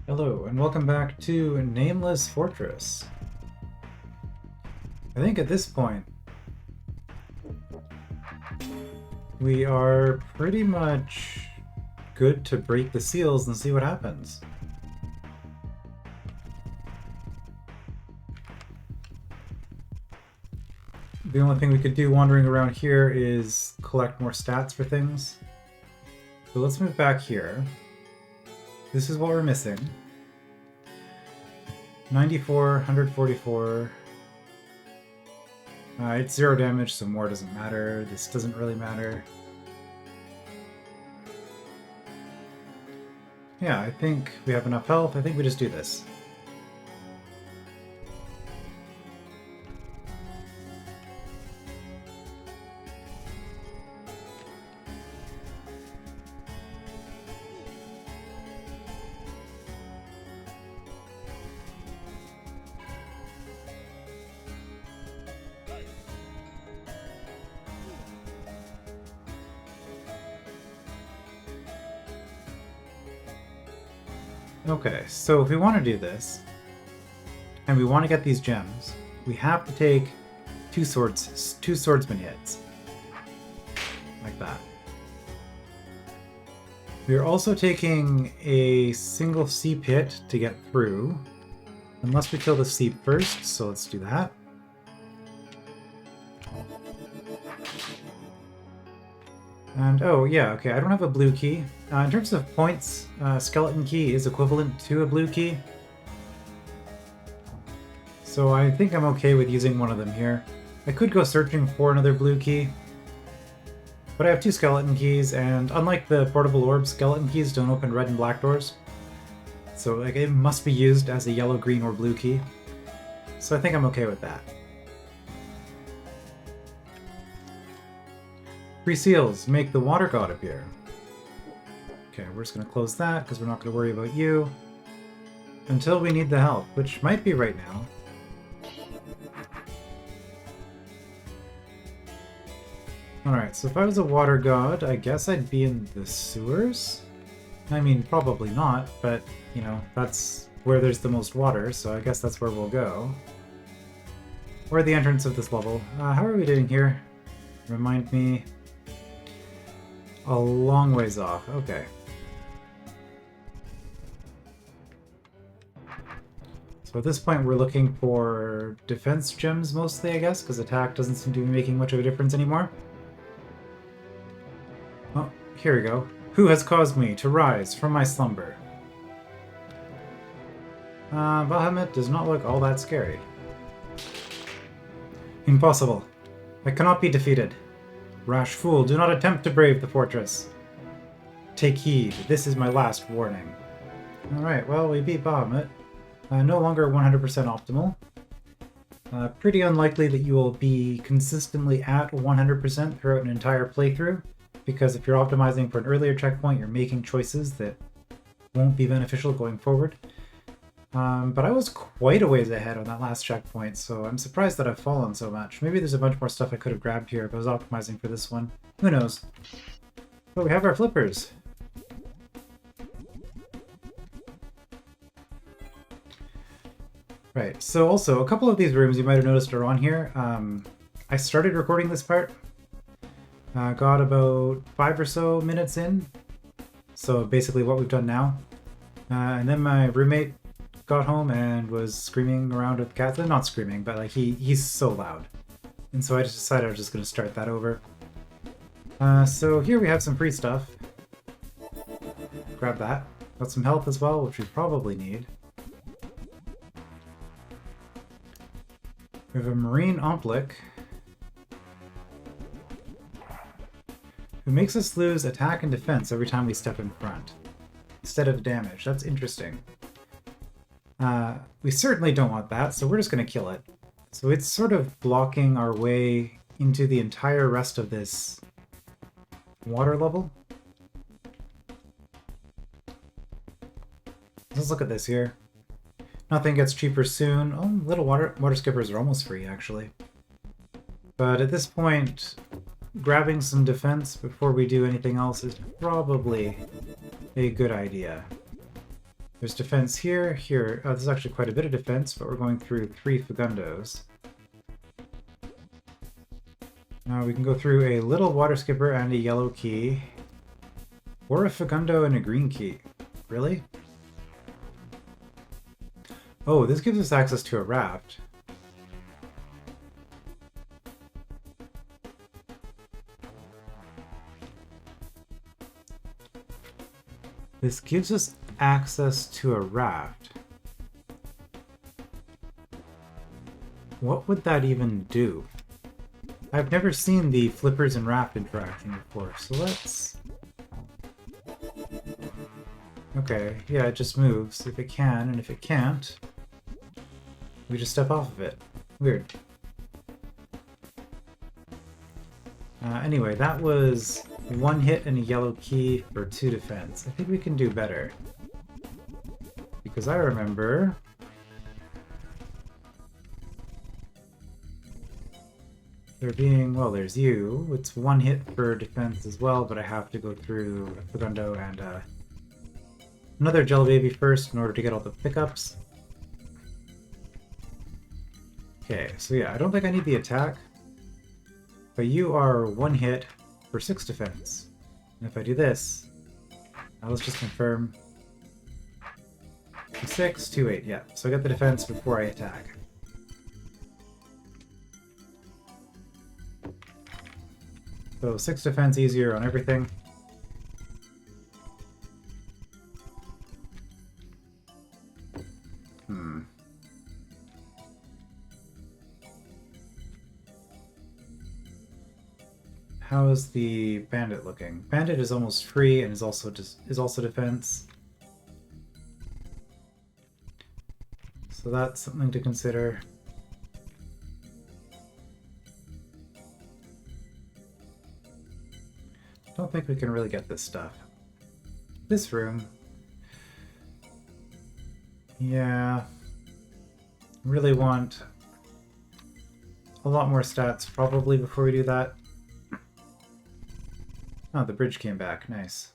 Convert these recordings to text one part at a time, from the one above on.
Hello, and welcome back to Nameless Fortress. I think at this point, we are pretty much good to break the seals and see what happens. The only thing we could do wandering around here is collect more stats for things. So let's move back here. This is what we're missing. 94, 144. It's 0 damage, so more doesn't matter. This doesn't really matter. Yeah, I think we have enough health. I think we just do this. Okay, so if we want to do this, and we want to get these gems, we have to take two swordsman hits. Like that. We are also taking a single seep hit to get through, unless we kill the seep first, so let's do that. And oh yeah, okay, I don't have a blue key. In terms of points, skeleton key is equivalent to a blue key. So I think I'm okay with using one of them here. I could go searching for another blue key. But I have two skeleton keys, and unlike the portable orbs, skeleton keys don't open red and black doors. So like, it must be used as a yellow, green, or blue key. So I think I'm okay with that. 3 seals make the water god appear. Okay, we're just going to close that because we're not going to worry about you until we need the help, which might be right now. Alright, so if I was a water god, I guess I'd be in the sewers? I mean, probably not, but, you know, that's where there's the most water, so I guess that's where we'll go. Or the entrance of this level. How are we doing here? Remind me. A long ways off, okay. So at this point we're looking for defense gems mostly, I guess, because attack doesn't seem to be making much of a difference anymore. Oh, here we go. Who has caused me to rise from my slumber? Bahamut does not look all that scary. Impossible. I cannot be defeated. Rash fool, do not attempt to brave the fortress. Take heed, this is my last warning. Alright, well, we beat Bahamut. No longer 100% optimal. Pretty unlikely that you will be consistently at 100% throughout an entire playthrough, because if you're optimizing for an earlier checkpoint, you're making choices that won't be beneficial going forward. But I was quite a ways ahead on that last checkpoint, so I'm surprised that I've fallen so much. Maybe there's a bunch more stuff I could have grabbed here if I was optimizing for this one. Who knows? But we have our flippers. Right, so also, a couple of these rooms you might have noticed are on here. I started recording this part. Got about 5 or so minutes in. So basically what we've done now. And then my roommate got home and was screaming around with the cats. Not screaming, but like he's so loud. And so I just decided I was just going to start that over. So here we have some free stuff. Grab that. Got some health as well, which we probably need. We have a marine omplik who makes us lose attack and defense every time we step in front, instead of damage. That's interesting. We certainly don't want that, so we're just going to kill it. So it's sort of blocking our way into the entire rest of this water level. Let's look at this here. Nothing gets cheaper soon. Oh, little water skippers are almost free, actually. But at this point, grabbing some defense before we do anything else is probably a good idea. There's defense here, here. Oh, there's actually quite a bit of defense, but we're going through 3 Fagundos. Now we can go through a little water skipper and a yellow key. Or a Fagundo and a green key. Really? Oh, this gives us access to a raft. This gives us access to a raft. What would that even do? I've never seen the flippers and raft interaction before, so let's... Okay, yeah, it just moves if it can, and if it can't, we just step off of it. Weird. Anyway, that was 1 hit and a yellow key for 2 defense. I think we can do better. Because I remember... there being, well, there's you. It's 1 hit for defense as well, but I have to go through Fagundo and another Jello Baby first in order to get all the pickups. Okay, so yeah, I don't think I need the attack. But you are 1 hit for 6 defense. And if I do this, now let's just confirm. 6, 2, 8, yeah. So I get the defense before I attack. So 6 defense easier on everything. How is the bandit looking? Bandit is almost free and is also defense. So that's something to consider. Don't think we can really get this stuff. This room. Yeah. Really want a lot more stats probably before we do that. Oh, the bridge came back. Nice.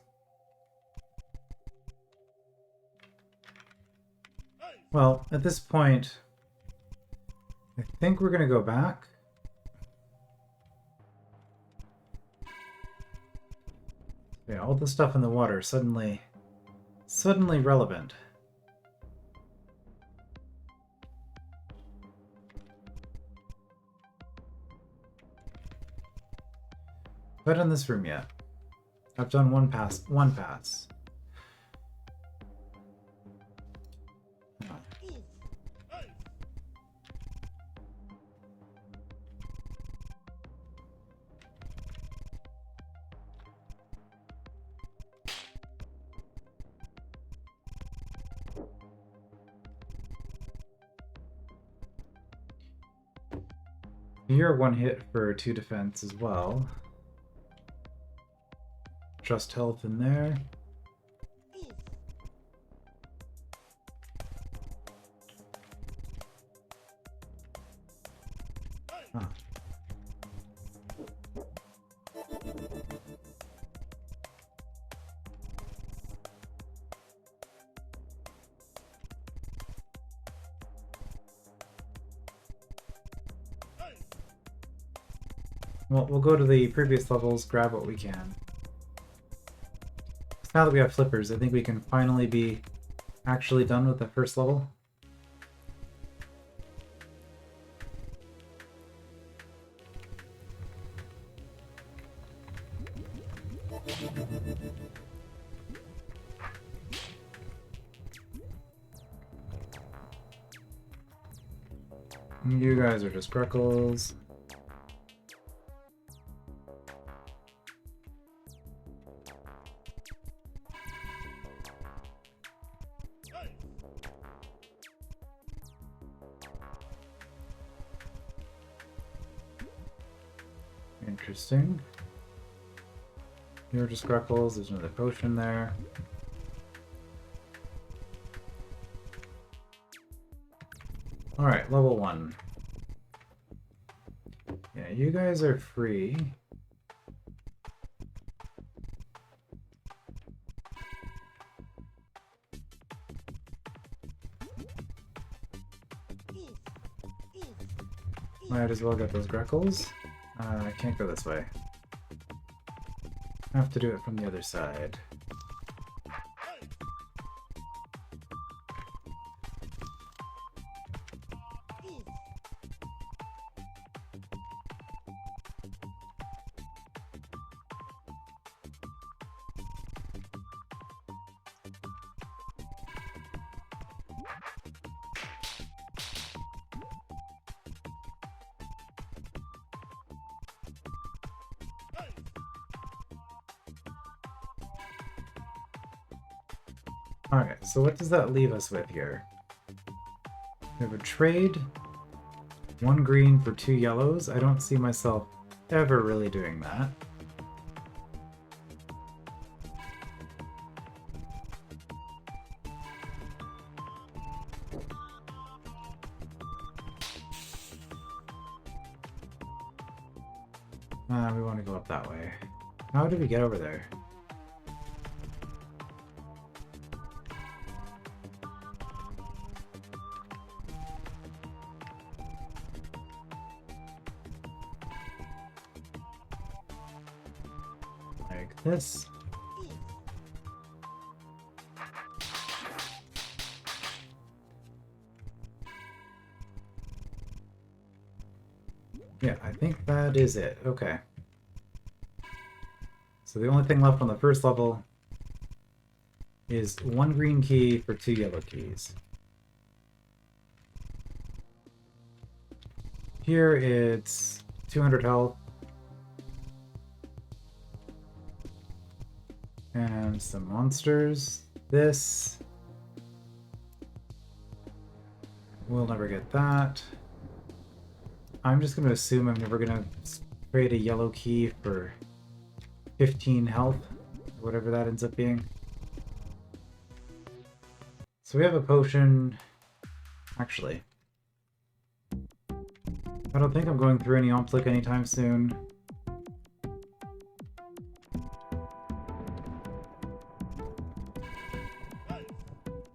Well, at this point, I think we're going to go back. Yeah, all the stuff in the water suddenly relevant. Have I done this room yet? I've done one pass. You're 1 hit for 2 defense as well. Just health in there. Huh. Well, we'll go to the previous levels, grab what we can. Now that we have flippers, I think we can finally be actually done with the first level. You guys are just Greckles. Interesting. You're just Greckles, there's another potion there. Alright, level 1. Yeah, you guys are free. Might as well get those Greckles. I can't go this way. I have to do it from the other side. Alright, so what does that leave us with here? We have a trade, 1 green for 2 yellows. I don't see myself ever really doing that. We want to go up that way. How do we get over there? Like this. Yeah, I think that is it. Okay. So the only thing left on the first level is 1 green key for 2 yellow keys. Here it's 200 health. And some monsters. This. We'll never get that. I'm just going to assume I'm never going to trade a yellow key for 15 health, whatever that ends up being. So we have a potion. Actually, I don't think I'm going through any Omplic anytime soon.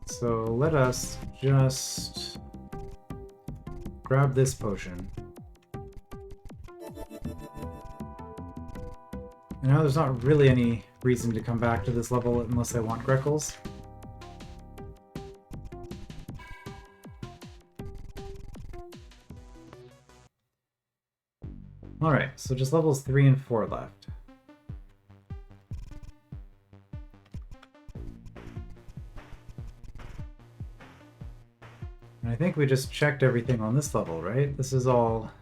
So let us just grab this potion. And now there's not really any reason to come back to this level unless I want Greckles. Alright, so just levels 3 and 4 left. And I think we just checked everything on this level, right? This is all...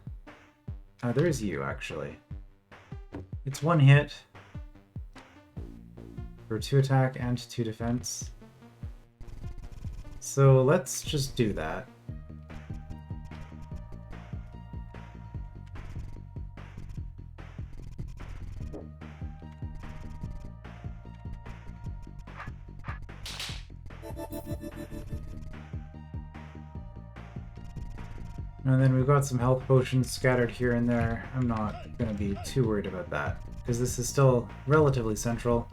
there's you, actually. It's 1 hit for 2 attack and 2 defense. So let's just do that. And then we've got some health potions scattered here and there. I'm not going to be too worried about that, because this is still relatively central.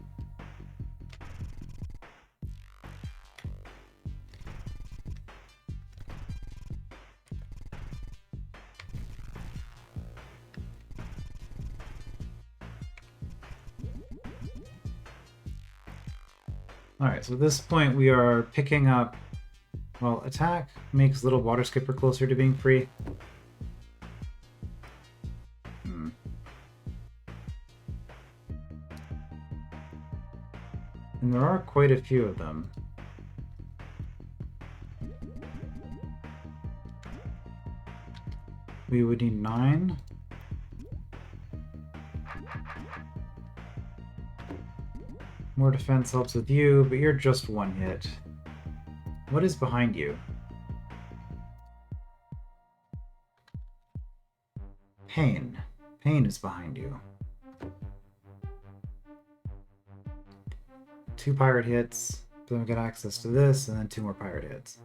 Alright, so at this point we are picking up... Well, attack makes little water skipper closer to being free. And there are quite a few of them. We would need 9. More defense helps with you, but you're just 1 hit. What is behind you? Pain. Pain is behind you. 2 pirate hits, then we get access to this, and then 2 more pirate hits.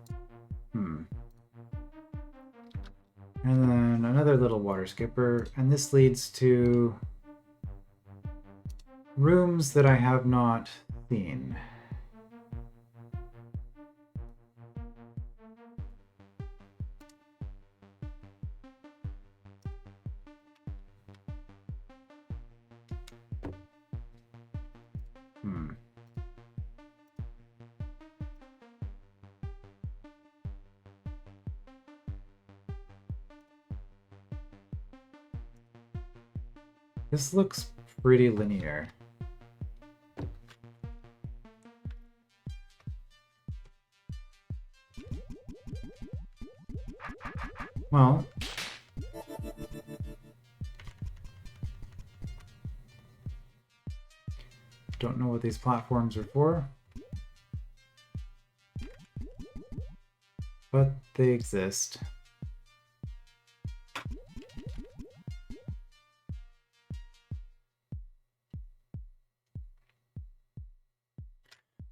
And then another little water skipper, and this leads to rooms that I have not seen. This looks pretty linear. Well, don't know what these platforms are for, but they exist.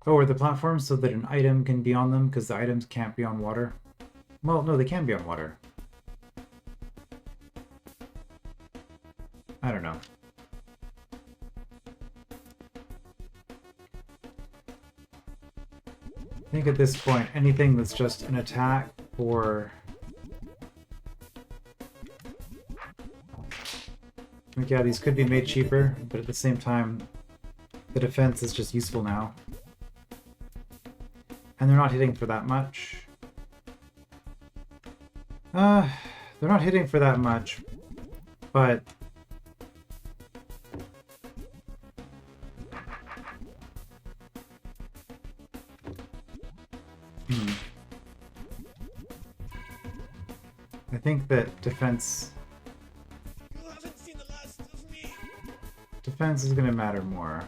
Oh, are the platforms so that an item can be on them because the items can't be on water? Well, no, they can be on water. I don't know. I think at this point, anything that's just an attack or... Like, yeah, these could be made cheaper, but at the same time, the defense is just useful now. And they're not hitting for that much. They're not hitting for that much, but... I think that defense... You haven't seen the last of me. Defense is going to matter more.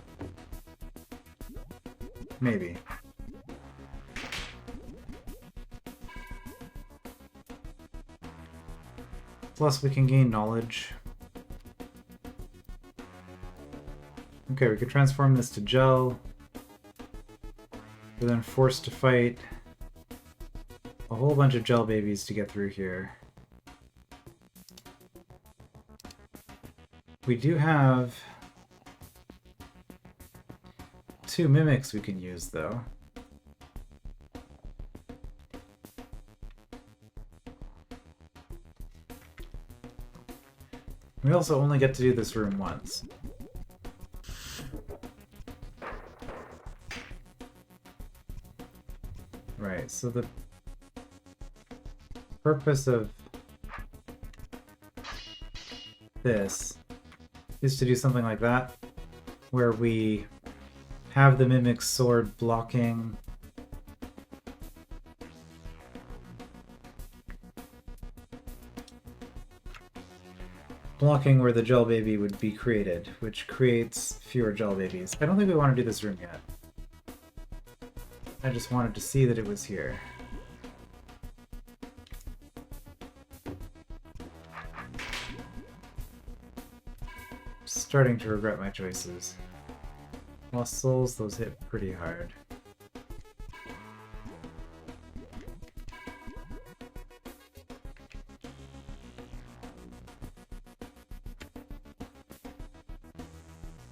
Maybe. Plus we can gain knowledge. Okay, we could transform this to gel. We're then forced to fight a whole bunch of gel babies to get through here. We do have 2 mimics we can use, though. We also only get to do this room once. Right, so the purpose of this is to do something like that, where we have the Mimic Sword blocking where the gel baby would be created, which creates fewer gel babies. I don't think we want to do this room yet. I just wanted to see that it was here. Starting to regret my choices. Lost Souls, those hit pretty hard.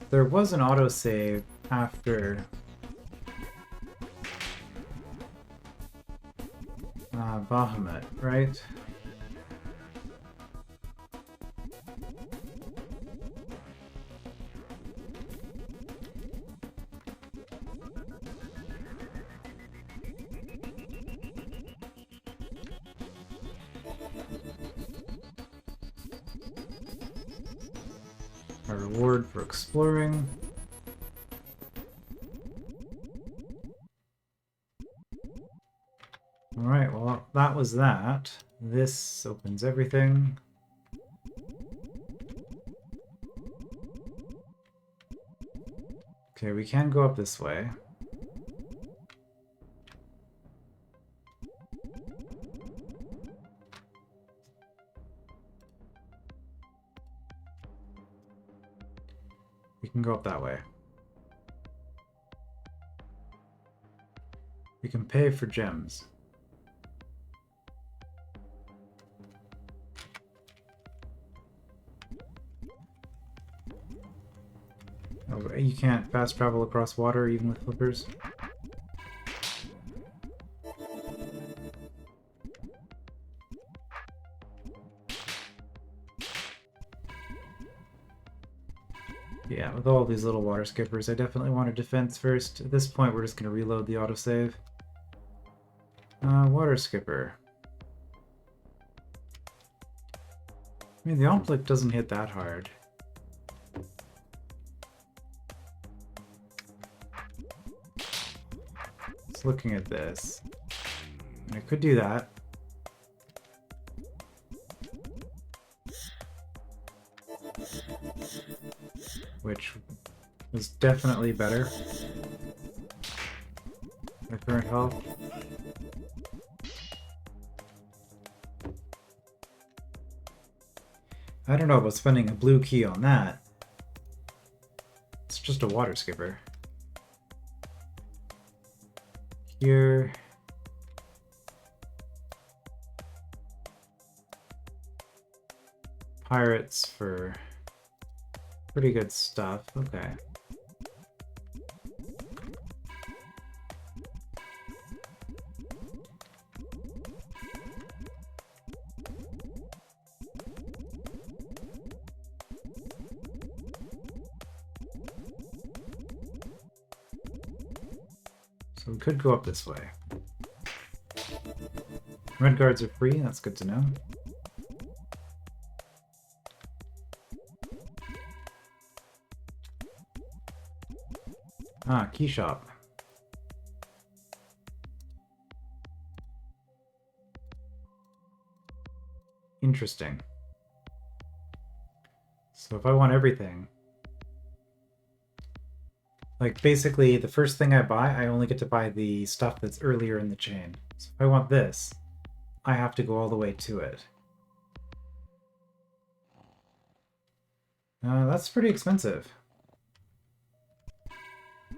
There was an autosave after Bahamut, right? A reward for exploring. Alright, well, that was that. This opens everything. Okay, we can go up this way. We can go up that way. We can pay for gems. Oh, you can't fast travel across water even with flippers? Yeah, with all these little water skippers, I definitely want a defense first. At this point, we're just going to reload the autosave. Water skipper. I mean, the Omplic doesn't hit that hard. Just looking at this. I could do that. Which is definitely better. My current health. I don't know about spending a blue key on that. It's just a water skipper. Here. Pirates for pretty good stuff. Okay. So we could go up this way. Red guards are free, that's good to know. Ah, key shop. Interesting. So if I want everything, like basically the first thing I buy, I only get to buy the stuff that's earlier in the chain. So if I want this, I have to go all the way to it. That's pretty expensive.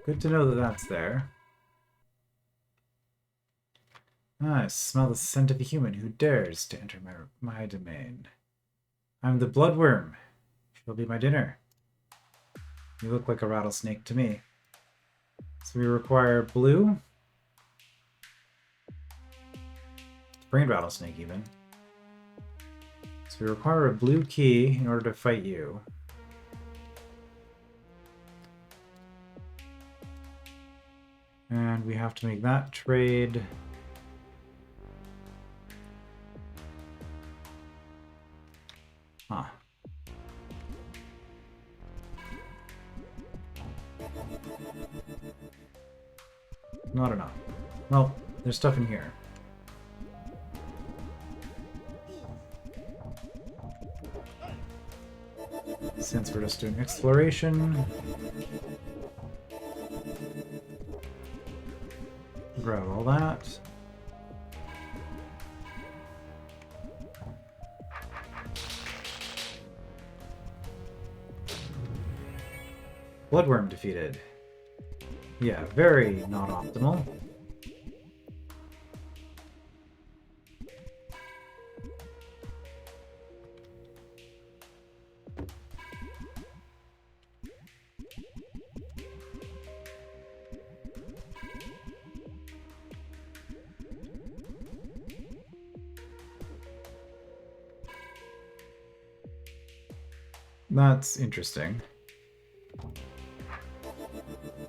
Good to know that that's there. Ah, I smell the scent of a human who dares to enter my domain. I'm the bloodworm. She'll be my dinner. You look like a rattlesnake to me. So we require blue. Brain rattlesnake even. So we require a blue key in order to fight you. And we have to make that trade. Huh. Not enough. Well, there's stuff in here. Since we're just doing exploration. Grab all that. Bloodworm defeated. Yeah, very not optimal. That's interesting.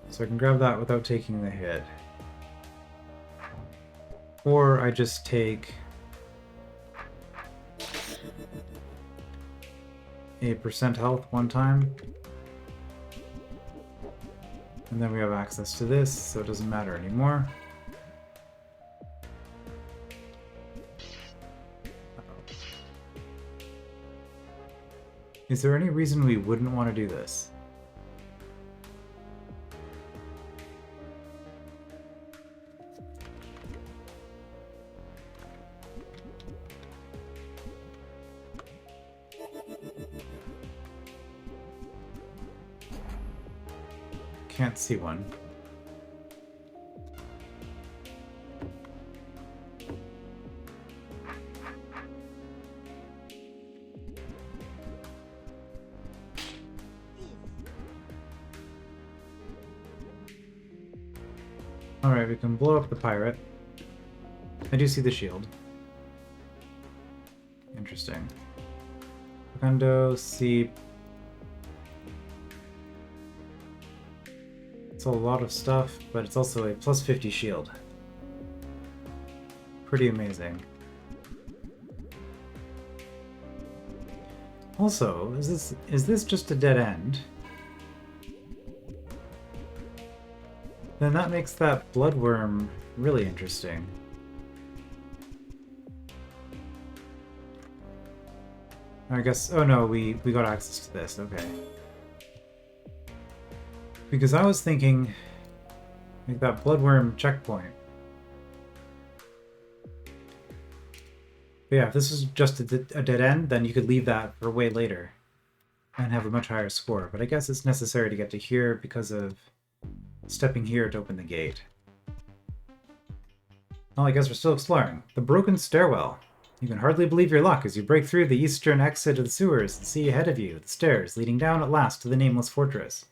So I can grab that without taking the hit. Or I just take a % health one time. And then we have access to this, so it doesn't matter anymore. Is there any reason we wouldn't want to do this? Can't see one. Alright, we can blow up the pirate. I do see the shield. Interesting. Facundo, see. It's a lot of stuff, but it's also a plus 50 shield. Pretty amazing. Also, is this just a dead end? Then that makes that bloodworm really interesting. I guess... Oh no, we got access to this, okay. Because I was thinking... Like that bloodworm checkpoint. But yeah, if this is just a dead end, then you could leave that for way later. And have a much higher score. But I guess it's necessary to get to here because of stepping here to open the gate. Well, I guess we're still exploring. The broken stairwell. You can hardly believe your luck as you break through the eastern exit of the sewers and see ahead of you the stairs leading down at last to the Nameless Fortress.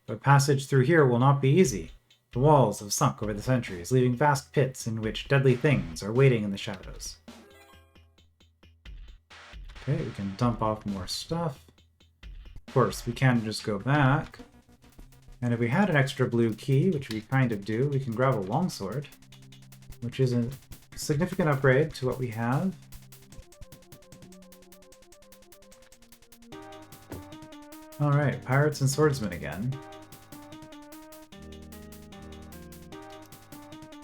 But passage through here will not be easy. The walls have sunk over the centuries, leaving vast pits in which deadly things are waiting in the shadows. Okay, we can dump off more stuff. Of course, we can just go back. And if we had an extra blue key, which we kind of do, we can grab a longsword, which is a significant upgrade to what we have. Alright, pirates and swordsmen again.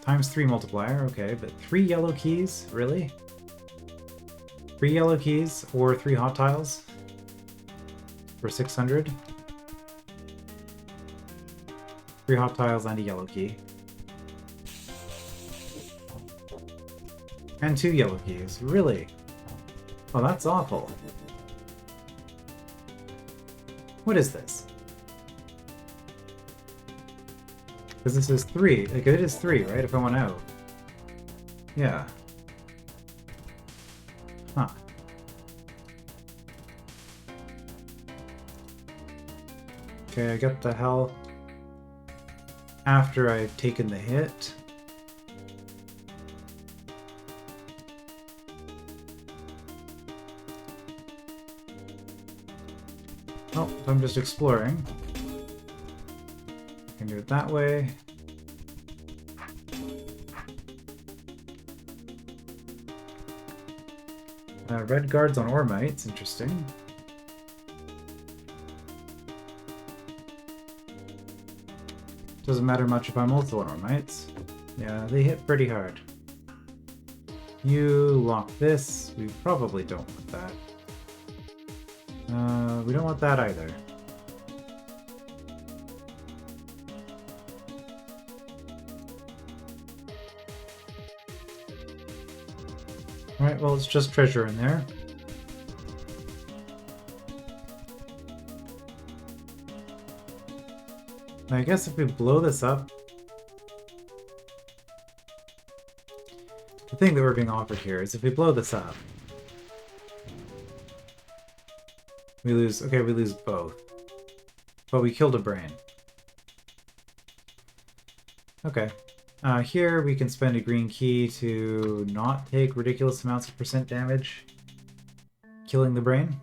×3 multiplier, okay, but 3 yellow keys? Really? 3 yellow keys or 3 hot tiles for 600? 3 hot tiles and a yellow key. And 2 yellow keys, really? Oh, that's awful. What is this? Because this is 3. Like, it is 3, right? If I want out. Yeah. Huh. Okay, I got the hell after I've taken the hit. Oh, I'm just exploring. I can do it that way. Red guards on Ormites, interesting. Doesn't matter much if I'm also on Ormites. Yeah, they hit pretty hard. You lock this. We probably don't want that. We don't want that either. Alright, well, it's just treasure in there. I guess if we blow this up... The thing that we're being offered here is if we blow this up... We lose... Okay, we lose both. But we killed a brain. Okay. Here we can spend a green key to not take ridiculous amounts of % damage, killing the brain.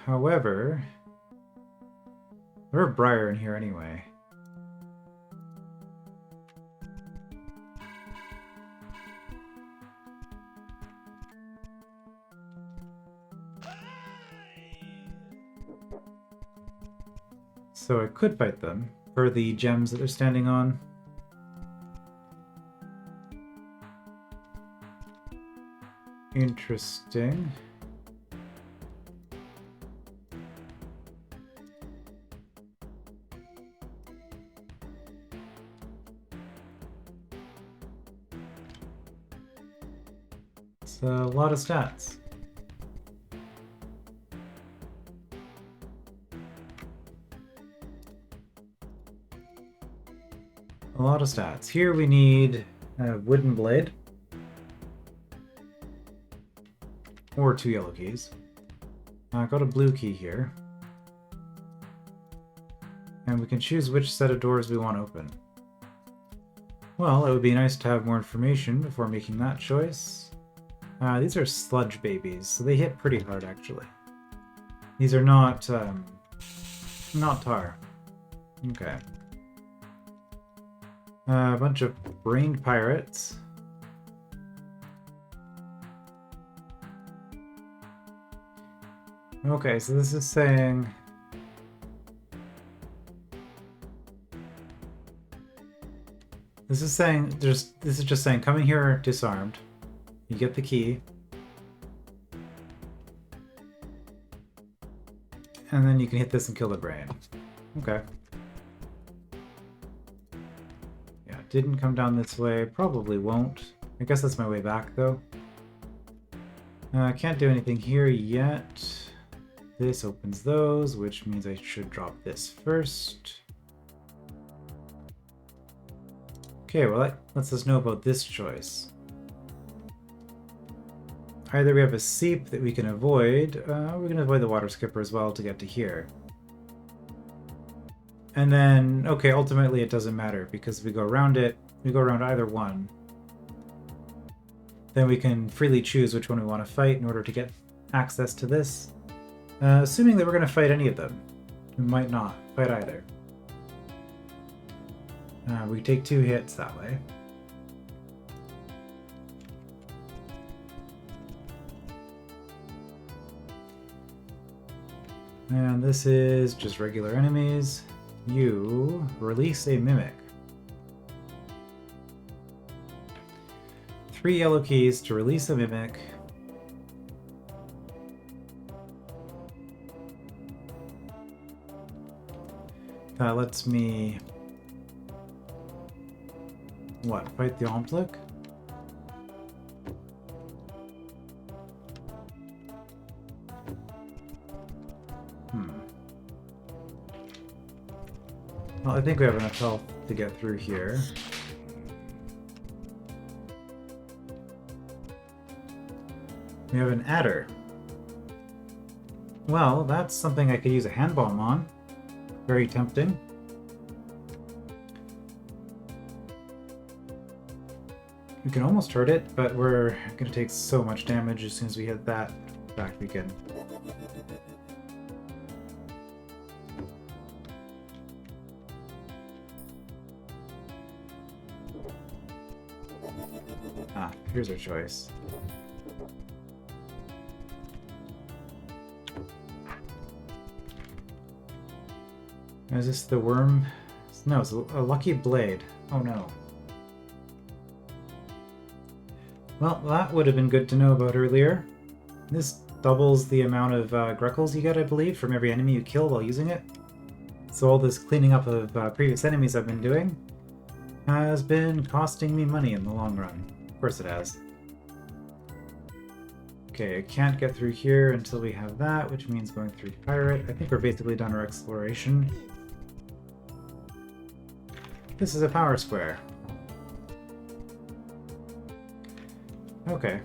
However, there's a briar in here anyway. So I could fight them for the gems that they're standing on. Interesting. It's a lot of stats. A lot of stats. Here we need a wooden blade. Or 2 yellow keys. I got a blue key here. And we can choose which set of doors we want open. Well, it would be nice to have more information before making that choice. These are sludge babies, so they hit pretty hard actually. These are not tar. Okay. A bunch of brained pirates. Okay, so this is saying This is saying this is just saying coming here disarmed. You get the key. And then you can hit this and kill the brain. Okay. Yeah, didn't come down this way. Probably won't. I guess that's my way back, though. I can't do anything here yet. This opens those, which means I should drop this first. Okay, well that lets us know about this choice. Either we have a seep that we can avoid, we're going to avoid the water skipper as well to get to here. And then, okay, ultimately it doesn't matter because we go around it, we go around either one. Then we can freely choose which one we want to fight in order to get access to this. Assuming that we're going to fight any of them. We might not fight either. We take 2 hits that way. And this is just regular enemies. You release a mimic. 3 yellow keys to release a mimic. That lets me... what? Fight the Omplic? Well, I think we have enough health to get through here. We have an adder. Well, that's something I could use a hand bomb on. Very tempting. We can almost hurt it, but we're going to take so much damage as soon as we hit that. In fact, we can... ah, here's our choice. Is this the worm? No, it's a lucky blade. Oh no. Well, that would have been good to know about earlier. This doubles the amount of Greckles you get, I believe, from every enemy you kill while using it. So all this cleaning up of previous enemies I've been doing has been costing me money in the long run. Of course it has. Okay, I can't get through here until we have that, which means going through Pirate. I think we're basically done our exploration. This is a power square. Okay.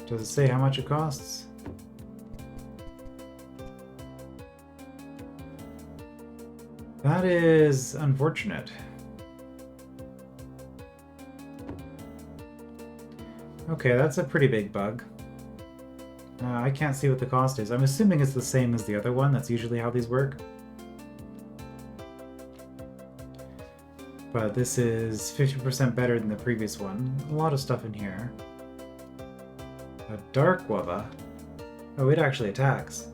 Does it say how much it costs? That is unfortunate. Okay, that's a pretty big bug. I can't see what the cost is. I'm assuming it's the same as the other one. That's usually how these work. But this is 50% better than the previous one. A lot of stuff in here. A dark Wubba. Oh, it actually attacks.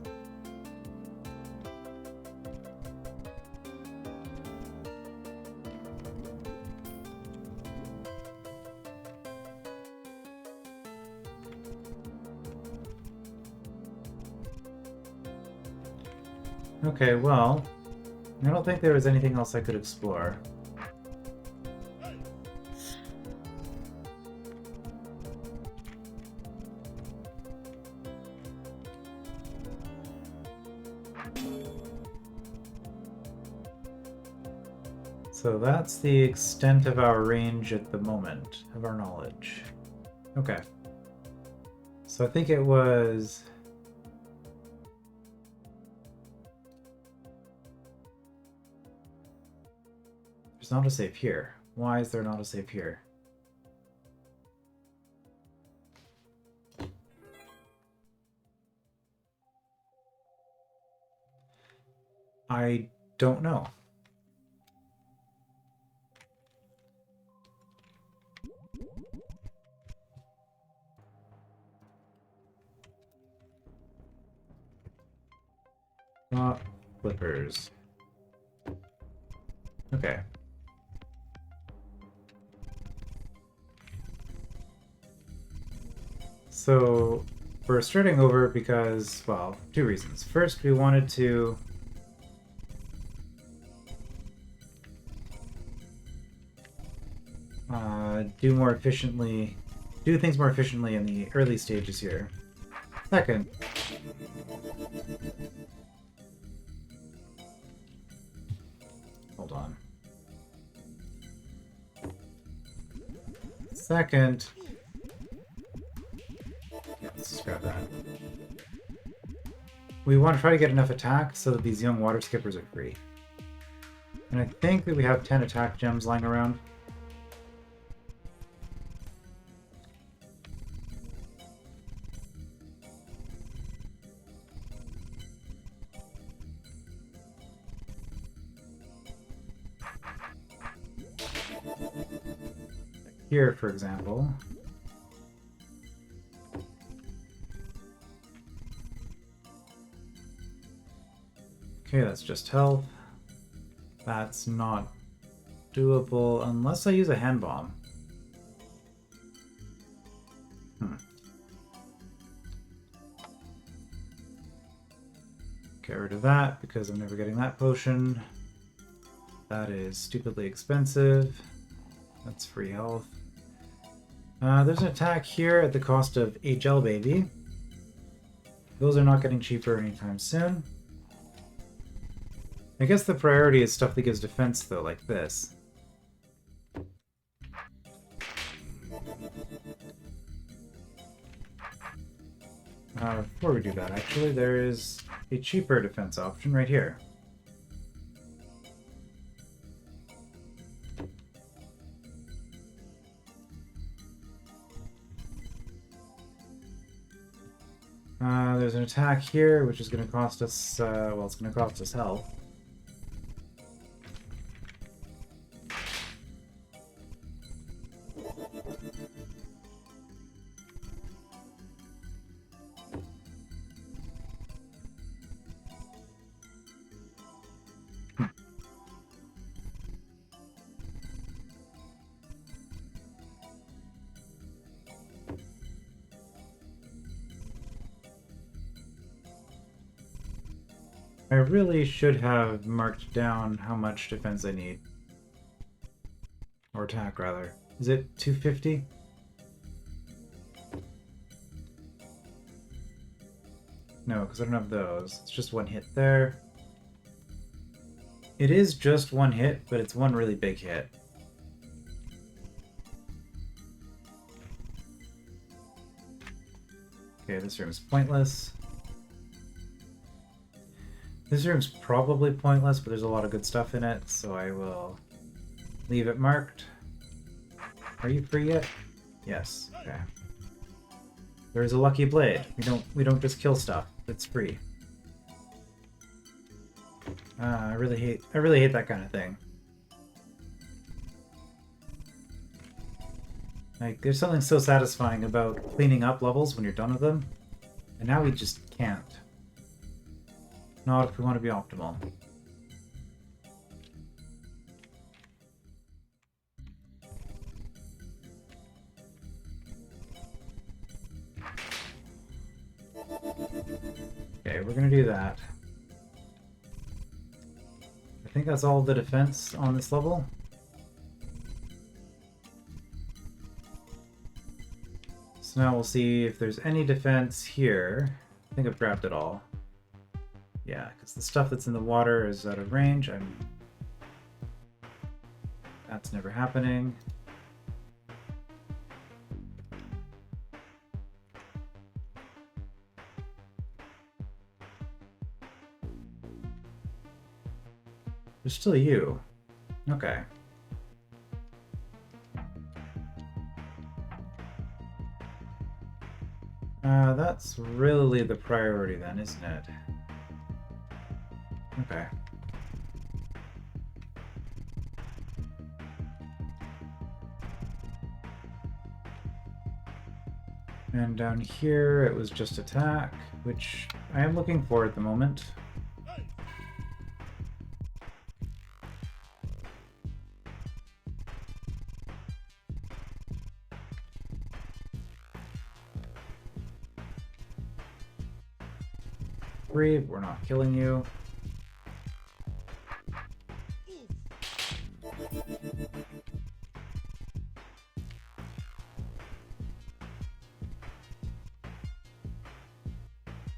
Okay, well, I don't think there was anything else I could explore. So that's the extent of our range at the moment, of our knowledge. Okay. So I think it was... There's not a save here. Why is there not a save here? I don't know. Flippers. Okay. So we're starting over because, well, two reasons. First, we wanted to do things more efficiently in the early stages here. Second, hold on. Second, yeah, let's just grab that. We want to try to get enough attack so that these young water skippers are free. And I think that we have 10 attack gems lying around. Here, for example. Okay, that's just health. That's not doable unless I use a hand bomb. Get rid of that because I'm never getting that potion. That is stupidly expensive. That's free health. There's an attack here at the cost of a gel baby. Those are not getting cheaper anytime soon. I guess the priority is stuff that gives defense, though, like this. Before we do that, actually, there is a cheaper defense option right here. There's an attack here, which is going to cost us, well, it's going to cost us health. I really should have marked down how much defense I need. Or attack, rather. Is it 250? No, because I don't have those. It's just one hit there. It is just one hit, but it's one really big hit. Okay, this room is pointless. This room's probably pointless, but there's a lot of good stuff in it, so I will leave it marked. Are you free yet? Yes. Okay. There's a lucky blade. We don't just kill stuff. It's free. I really hate that kind of thing. Like, there's something so satisfying about cleaning up levels when you're done with them, and now we just can't. Not if we want to be optimal. Okay, we're gonna do that. I think that's all the defense on this level. So now we'll see if there's any defense here. I think I've grabbed it all. Yeah, because the stuff that's in the water is out of range. That's never happening. There's still you. Okay. That's really the priority then, isn't it? Okay. And down here it was just attack, which I am looking for at the moment. 3, but we're not killing you.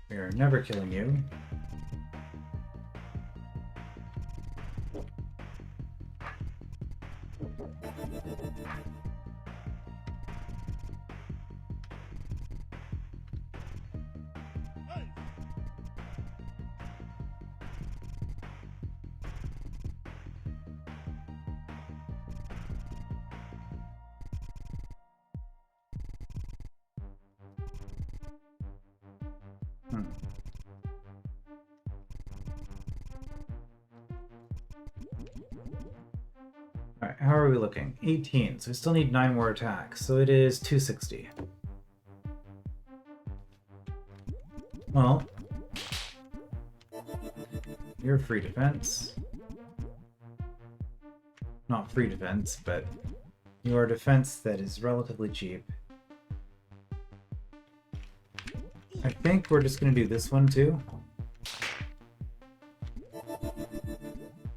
We are never killing you. Alright, how are we looking? 18, so we still need 9 more attacks, so it is 260. Well, you're free defense. Not free defense, but your defense that is relatively cheap. I think we're just going to do this one too.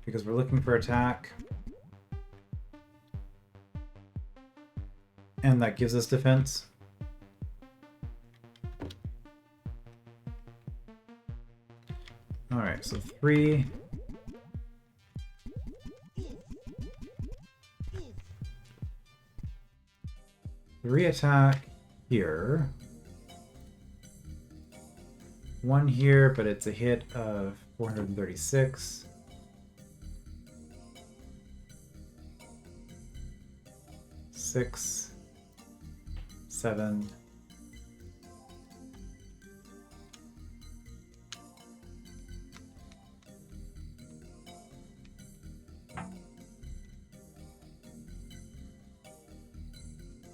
Because we're looking for attack. And that gives us defense. Alright, so 3. Three attack here. 1 here, but it's a hit of 436. Six, 7.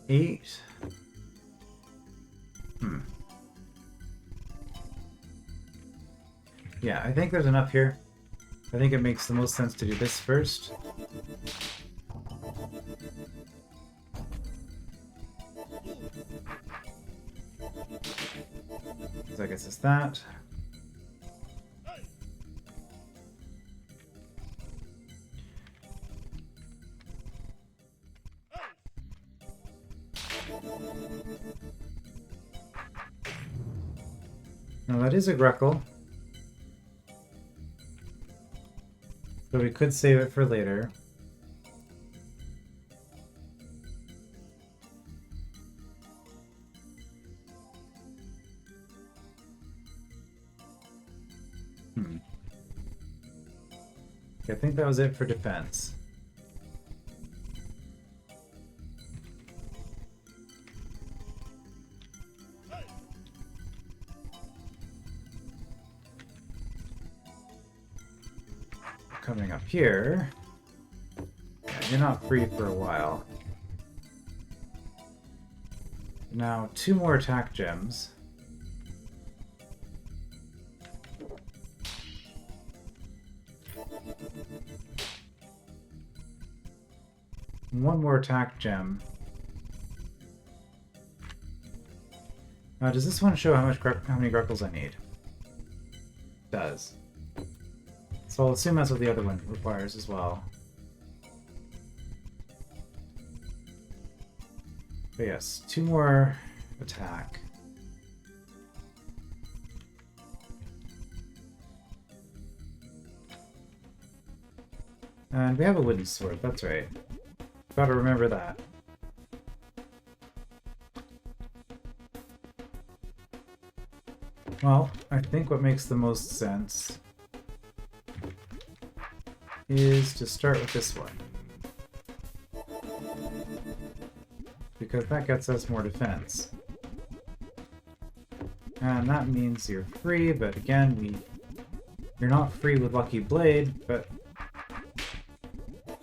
Eight. Yeah, I think there's enough here. I think it makes the most sense to do this first. So I guess it's that. Now that is a Greckle. So we could save it for later. I think that was it for defense. Coming up here. Yeah, you're not free for a while. Now, 2 more attack gems. One more attack gem. Does this one show how many Greckles I need? It does. So I'll assume that's what the other one requires as well. But yes, 2 more attack. And we have a wooden sword, that's right. Gotta remember that. Well, I think what makes the most sense is to start with this one. Because that gets us more defense. And that means you're free, but again, you're not free with Lucky Blade, but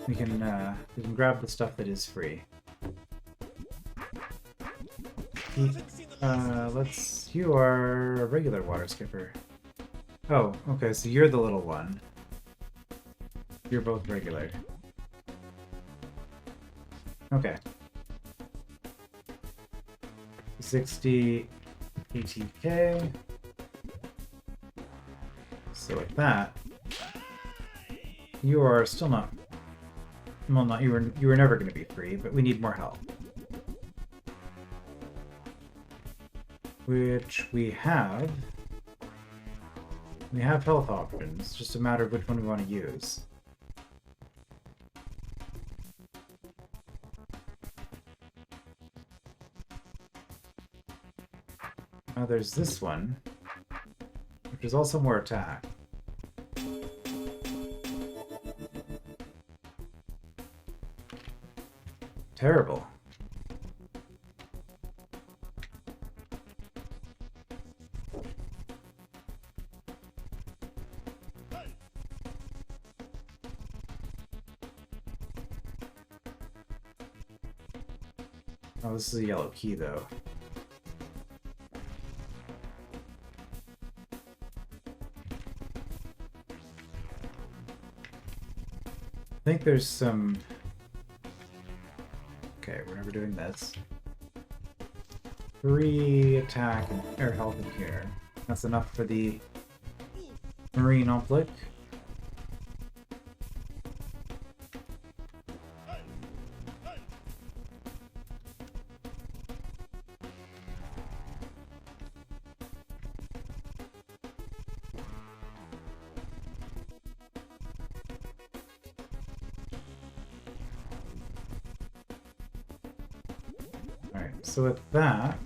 we can grab the stuff that is free. You are a regular water skipper. Oh, okay, so you're the little one. You're both regular. Okay. 60 ATK. So with that, you are still not... Well, not you were never going to be free, but we need more health. Which we have. We have health options. It's just a matter of which one we want to use. Now there's this one, which is also more attack. Terrible. Oh, this is a yellow key, though. I think there's some... Okay, we're never doing this. 3 attack and air health in here. That's enough for the marine oblique. So with that,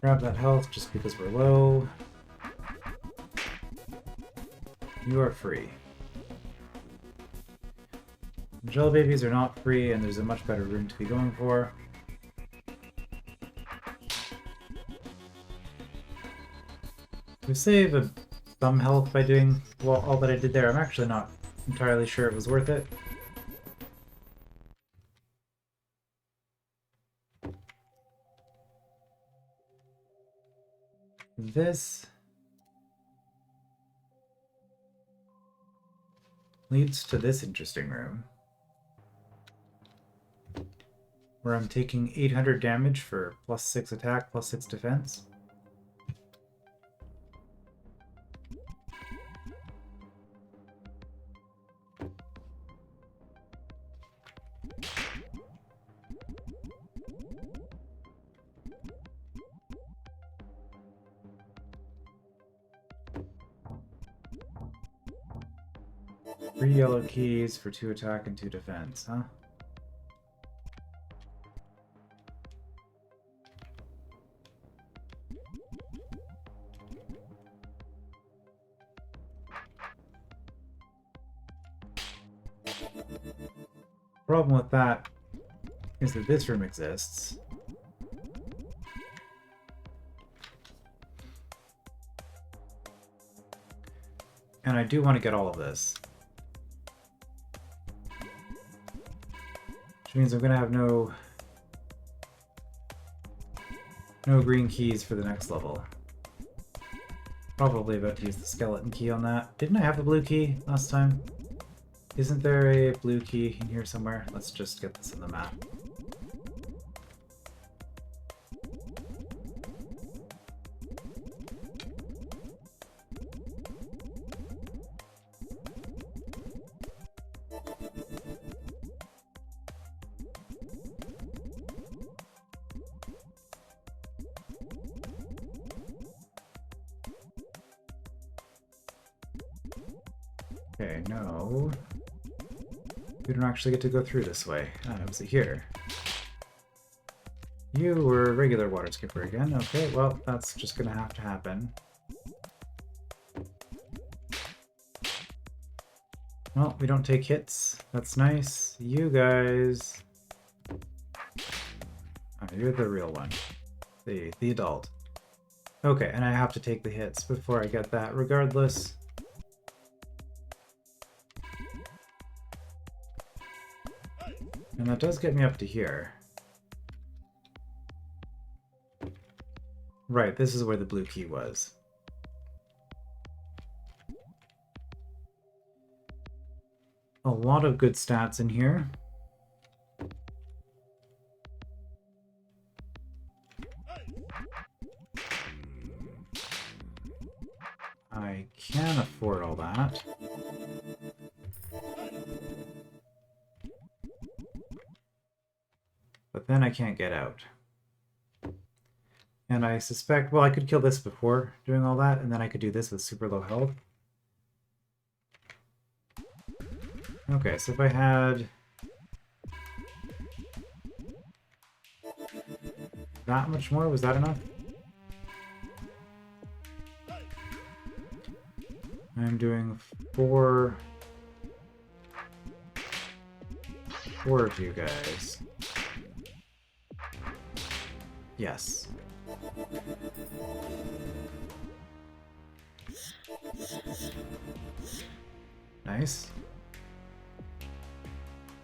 grab that health just because we're low. You are free. Gel babies are not free, and there's a much better room to be going for. We save some health by doing all that I did there. I'm actually not entirely sure it was worth it. This leads to this interesting room, where I'm taking 800 damage for +6 attack, +6 defense. Three yellow keys for 2 attack and 2 defense, huh? Problem with that is that this room exists. And I do want to get all of this. Which means I'm going to have no green keys for the next level. Probably about to use the skeleton key on that. Didn't I have the blue key last time? Isn't there a blue key in here somewhere? Let's just get this on the map. Okay, no. We don't actually get to go through this way. Ah, was it here? You were a regular water skipper again. Okay, well, that's just gonna have to happen. Well, we don't take hits. That's nice. You guys... Oh, you're the real one. The adult. Okay, and I have to take the hits before I get that regardless. And that does get me up to here. Right, this is where the blue key was. A lot of good stats in here. I can afford all that. But then I can't get out. And I suspect, well, I could kill this before doing all that, and then I could do this with super low health. Okay, so if I had that much more, was that enough? I'm doing four of you guys. Yes. Nice.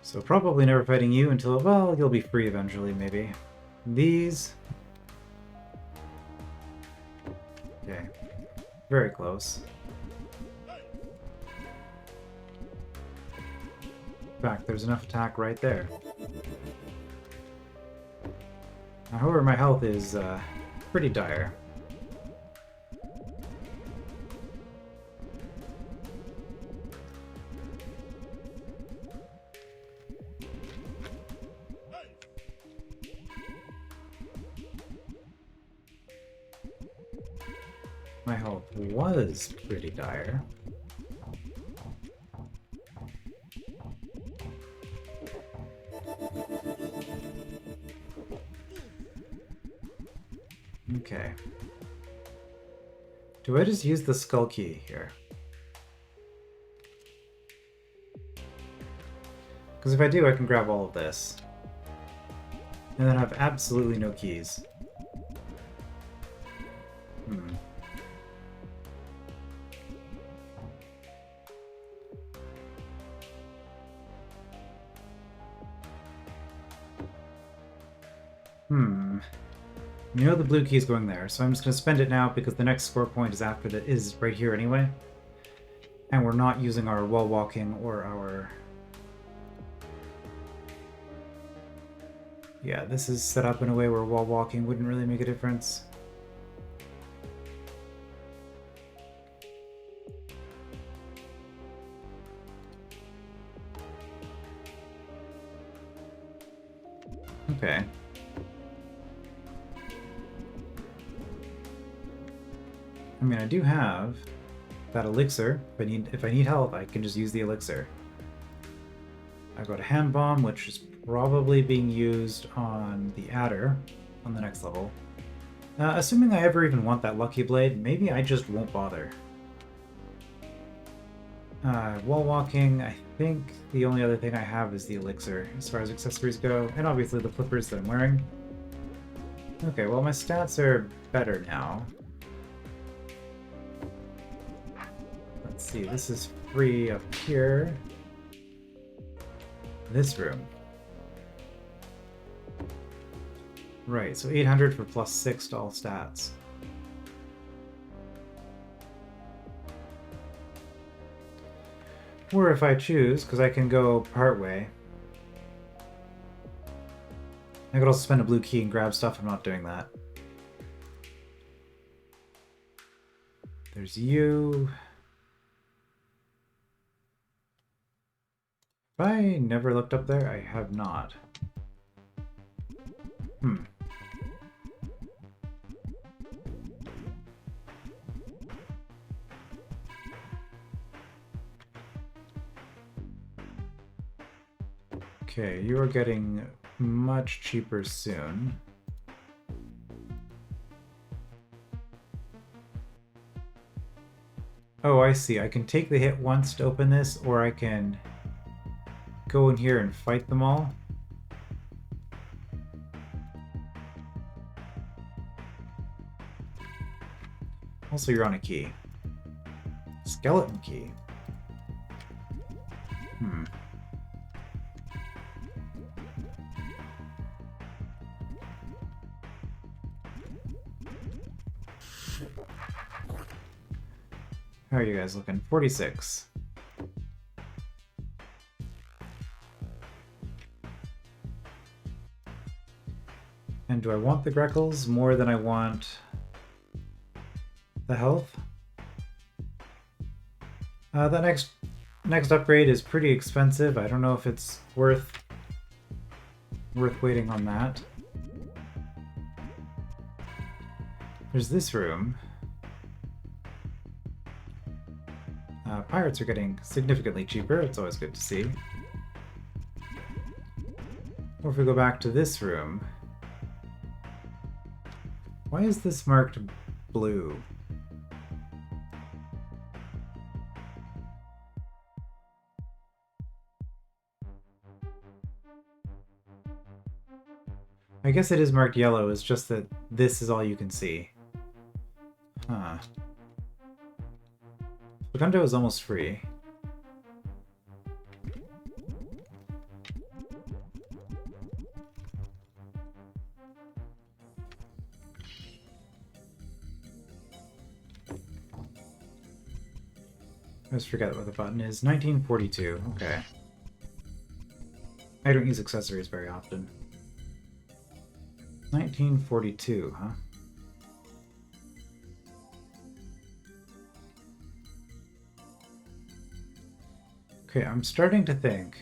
So probably never fighting you until, well, you'll be free eventually, maybe. These. Okay. Very close. In fact, there's enough attack right there. However, my health is pretty dire. My health was pretty dire. Okay. Do I just use the skull key here? Because if I do, I can grab all of this. And then have absolutely no keys. You know the blue key is going there, so I'm just going to spend it now because the next score point is right here anyway. And we're not using our wall walking or our... Yeah, this is set up in a way where wall walking wouldn't really make a difference. Okay. I mean, I do have that elixir. If I need health, I can just use the elixir. I've got a hand bomb, which is probably being used on the adder on the next level. Assuming I ever even want that lucky blade, maybe I just won't bother. Wall walking, I think the only other thing I have is the elixir as far as accessories go, and obviously the flippers that I'm wearing. Okay, well my stats are better now. Let's see, this is free up here. This room. Right, so 800 for +6 to all stats. Or if I choose, because I can go part way. I could also spend a blue key and grab stuff. I'm not doing that. There's you. Have I never looked up there? I have not. Okay, you are getting much cheaper soon. Oh, I see. I can take the hit once to open this, or I can go in here and fight them all. Also, you're on a key. Skeleton key. How are you guys looking? 46. And do I want the Greckles more than I want the health? That next upgrade is pretty expensive. I don't know if it's worth waiting on that. There's this room. Pirates are getting significantly cheaper. It's always good to see. Or if we go back to this room. Why is this marked blue? I guess it is marked yellow, it's just that this is all you can see. Huh. Facundo is almost free. I always forget what the button is. 1942, okay. I don't use accessories very often. 1942, huh? Okay, I'm starting to think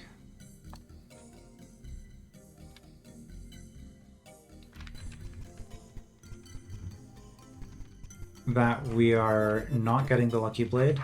that we are not getting the Lucky Blade.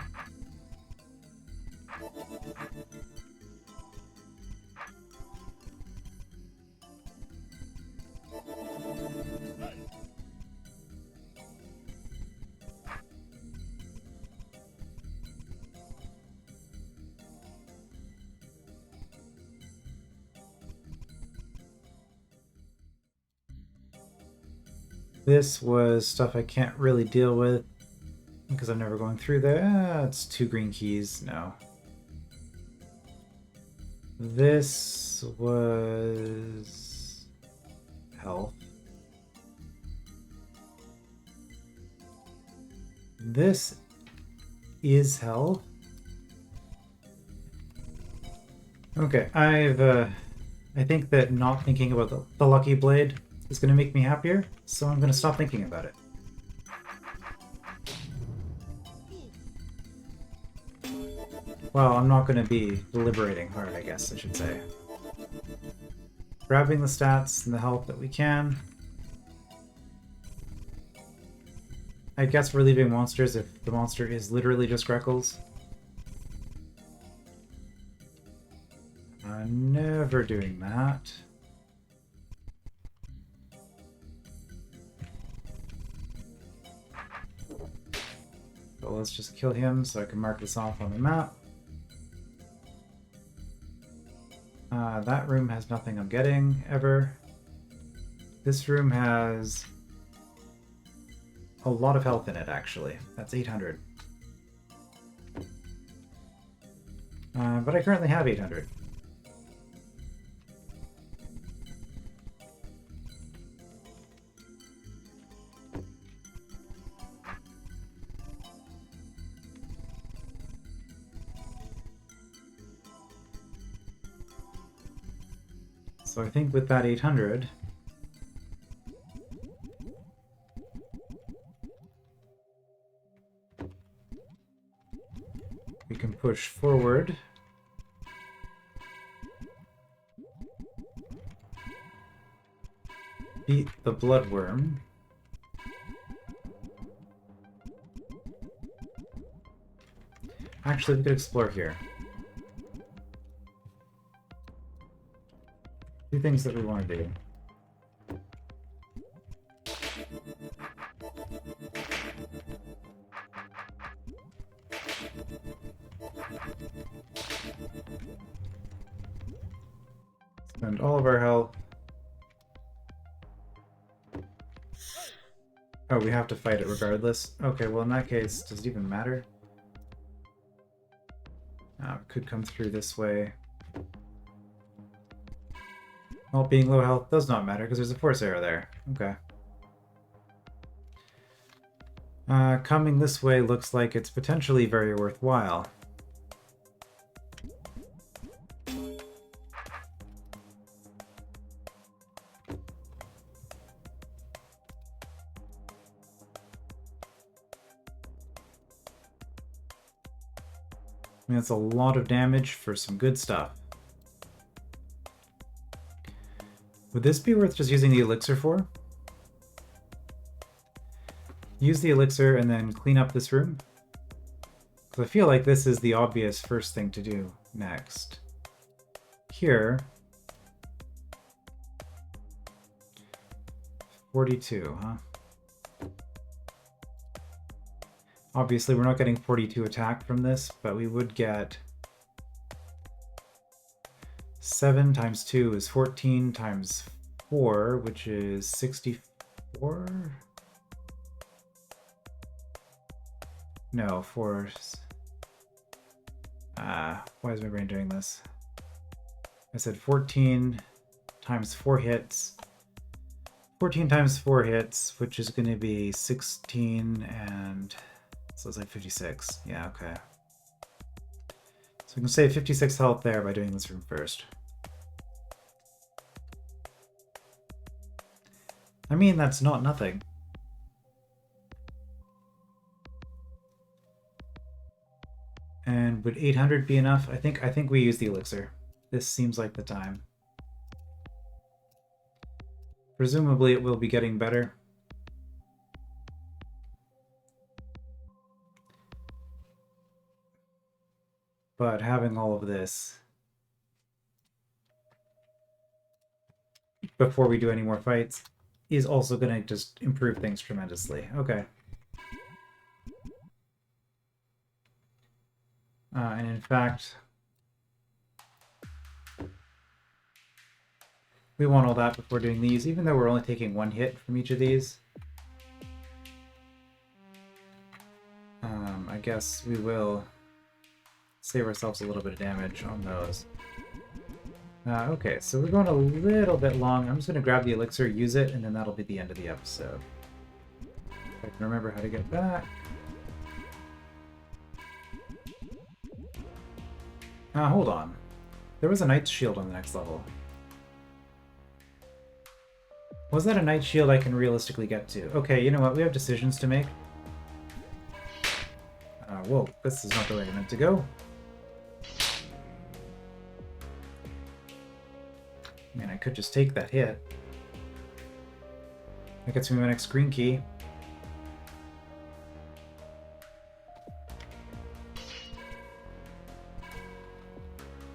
This was stuff I can't really deal with because I'm never going through there. It's 2 green keys. No. This was health. This is health. Okay, I think that not thinking about the Lucky Blade is going to make me happier, so I'm going to stop thinking about it. Well, I'm not going to be deliberating hard, I guess I should say. Grabbing the stats and the health that we can. I guess we're leaving monsters if the monster is literally just Greckles. I'm never doing that. But let's just kill him so I can mark this off on the map. That room has nothing I'm getting, ever. This room has a lot of health in it, actually. That's 800. But I currently have 800. So I think with that 800, we can push forward. Beat the bloodworm. Actually, we could explore here. 2 things that we want to do. Spend all of our health. Oh, we have to fight it regardless. Okay, well in that case, does it even matter? It could come through this way. Well, being low health does not matter because there's a force arrow there. Okay. Coming this way looks like it's potentially very worthwhile. I mean, that's a lot of damage for some good stuff. Would this be worth just using the elixir for? Use the elixir and then clean up this room? Because I feel like this is the obvious first thing to do next. Here... 42, huh? Obviously, we're not getting 42 attack from this, but we would get 7 times 2 is 14 times 4, which is 64? No, 4. Why is my brain doing this? I said 14 times 4 hits. 14 times 4 hits, which is going to be 16 and... So it's like 56. Yeah, okay. So we can save 56 health there by doing this room first. I mean, that's not nothing. And would 800 be enough? I think we use the elixir. This seems like the time. Presumably it will be getting better. But having all of this before we do any more fights is also going to just improve things tremendously. Okay. And in fact, we want all that before doing these, even though we're only taking 1 hit from each of these. I guess we will save ourselves a little bit of damage on those. Okay, so we're going a little bit long. I'm just going to grab the elixir, use it, and then that'll be the end of the episode. If I can remember how to get back. Hold on. There was a knight's shield on the next level. Was that a knight shield I can realistically get to? Okay, you know what? We have decisions to make. Whoa, this is not the way I meant to go. Man, I could just take that hit. That gets me my next green key.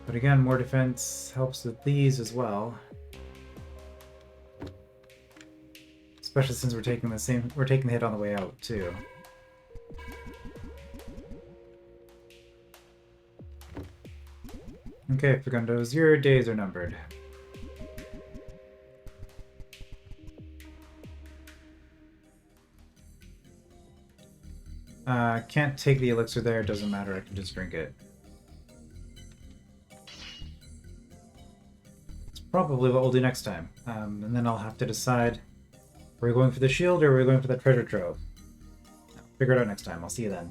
But again, more defense helps with these as well. Especially since we're taking the hit on the way out too. Okay, Fagundos, your days are numbered. Can't take the elixir there, doesn't matter, I can just drink it. It's probably what we'll do next time. And then I'll have to decide, are we going for the shield or are we going for the treasure trove? Figure it out next time, I'll see you then.